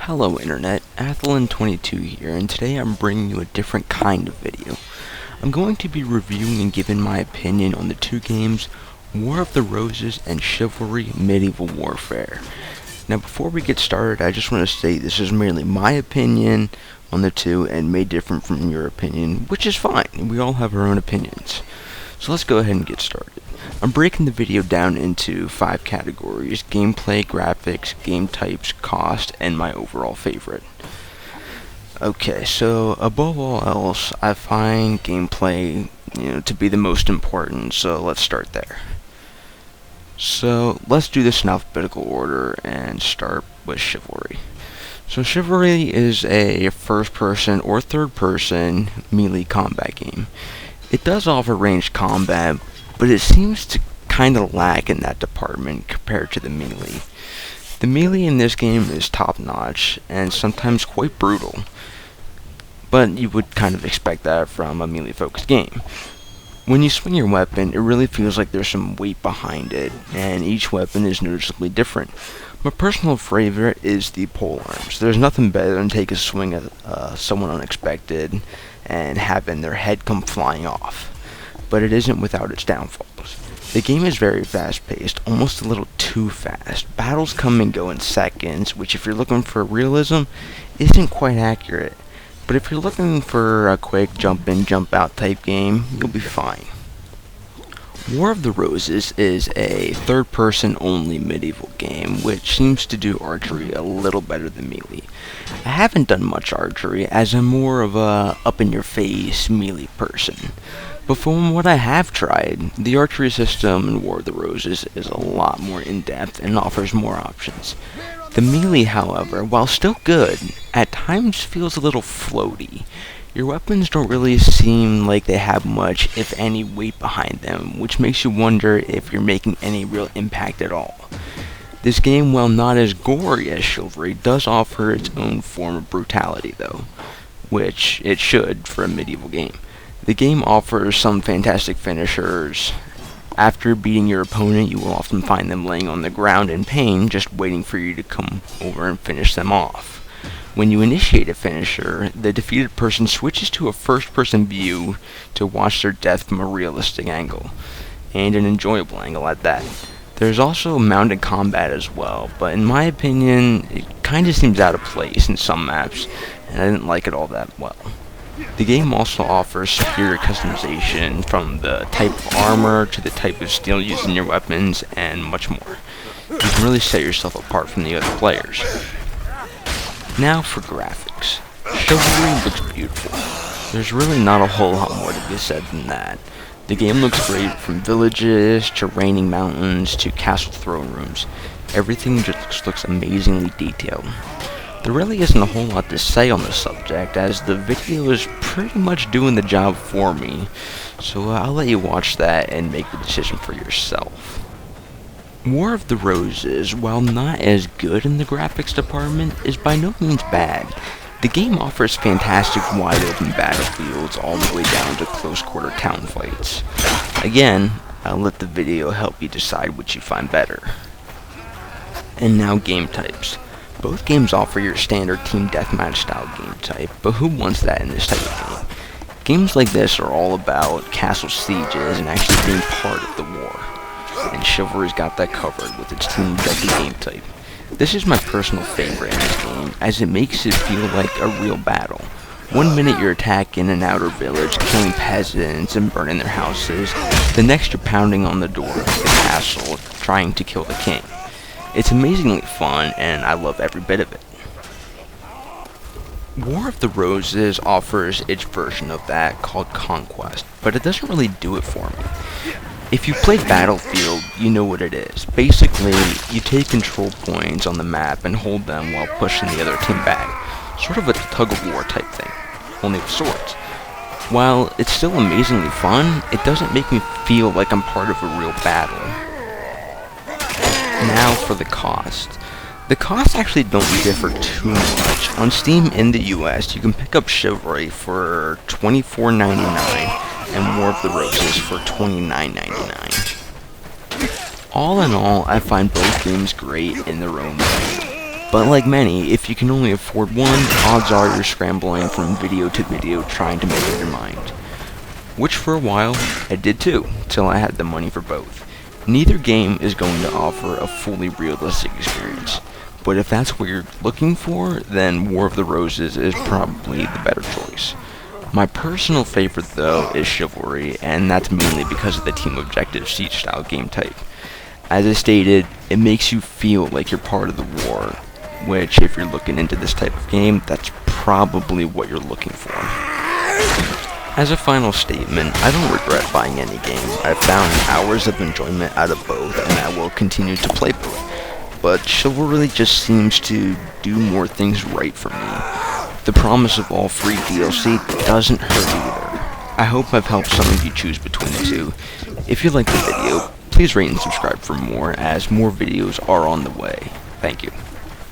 Hello Internet, Athlon22 here, and today I'm bringing you a different kind of video. I'm going to be reviewing and giving my opinion on the two games, War of the Roses and Chivalry Medieval Warfare. Now before we get started, I just want to say this is merely my opinion on the two and may differ from your opinion, which is fine. We all have our own opinions. So let's go ahead and get started. I'm breaking the video down into 5 categories: gameplay, graphics, game types, cost, and my overall favorite. Okay, so above all else, I find gameplay, to be the most important, so let's start there. So let's do this in alphabetical order and start with Chivalry. So Chivalry is a first-person or third-person melee combat game. It does offer ranged combat, but it seems to kind of lack in that department compared to the melee. The melee in this game is top-notch and sometimes quite brutal, but you would kind of expect that from a melee-focused game. When you swing your weapon, it really feels like there's some weight behind it, and each weapon is noticeably different. My personal favorite is the polearms. There's nothing better than take a swing at someone unexpected and having their head come flying off. But it isn't without its downfalls. The game is very fast-paced, almost a little too fast. Battles come and go in seconds, which if you're looking for realism, isn't quite accurate. But if you're looking for a quick jump-in, jump-out type game, you'll be fine. War of the Roses is a third-person only medieval game, which seems to do archery a little better than melee. I haven't done much archery, as I'm more of a up-in-your-face melee person. But from what I have tried, the archery system in War of the Roses is a lot more in-depth and offers more options. The melee, however, while still good, at times feels a little floaty. Your weapons don't really seem like they have much, if any, weight behind them, which makes you wonder if you're making any real impact at all. This game, while not as gory as Chivalry, does offer its own form of brutality, though, which it should for a medieval game. The game offers some fantastic finishers. After beating your opponent, you will often find them laying on the ground in pain, just waiting for you to come over and finish them off. When you initiate a finisher, the defeated person switches to a first-person view to watch their death from a realistic angle, and an enjoyable angle at that. There's also mounted combat as well, but in my opinion, it kinda seems out of place in some maps, and I didn't like it all that well. The game also offers superior customization, from the type of armor to the type of steel used in your weapons, and much more. You can really set yourself apart from the other players. Now for graphics. Chivalry looks beautiful. There's really not a whole lot more to be said than that. The game looks great, from villages to raining mountains to castle throne rooms. Everything just looks amazingly detailed. There really isn't a whole lot to say on the subject, as the video is pretty much doing the job for me, so I'll let you watch that and make the decision for yourself. War of the Roses, while not as good in the graphics department, is by no means bad. The game offers fantastic wide-open battlefields all the way down to close-quarter town fights. Again, I'll let the video help you decide which you find better. And now game types. Both games offer your standard team deathmatch style game type, but who wants that in this type of game? Games like this are all about castle sieges and actually being part of the war, and Chivalry's got that covered with its team deathmatch game type. This is my personal favorite in this game, as it makes it feel like a real battle. One minute you're attacking an outer village, killing peasants and burning their houses, the next you're pounding on the door of the castle, trying to kill the king. It's amazingly fun, and I love every bit of it. War of the Roses offers its version of that, called Conquest, but it doesn't really do it for me. If you play Battlefield, you know what it is. Basically, you take control points on the map and hold them while pushing the other team back. Sort of a tug-of-war type thing, only with swords. While it's still amazingly fun, it doesn't make me feel like I'm part of a real battle. Now for the cost. The costs actually don't differ too much. On Steam in the US, you can pick up Chivalry for $24.99 and War of the Roses for $29.99. All in all, I find both games great in their own way. But like many, if you can only afford one, odds are you're scrambling from video to video trying to make up your mind. Which for a while, I did too, till I had the money for both. Neither game is going to offer a fully realistic experience, but if that's what you're looking for, then War of the Roses is probably the better choice. My personal favorite though is Chivalry, and that's mainly because of the team objective siege style game type. As I stated, it makes you feel like you're part of the war, which if you're looking into this type of game, that's probably what you're looking for. As a final statement, I don't regret buying any game. I've found hours of enjoyment out of both, and I will continue to play both. But Chivalry just seems to do more things right for me. The promise of all free DLC doesn't hurt either. I hope I've helped some of you choose between the two. If you liked the video, please rate and subscribe for more, as more videos are on the way. Thank you.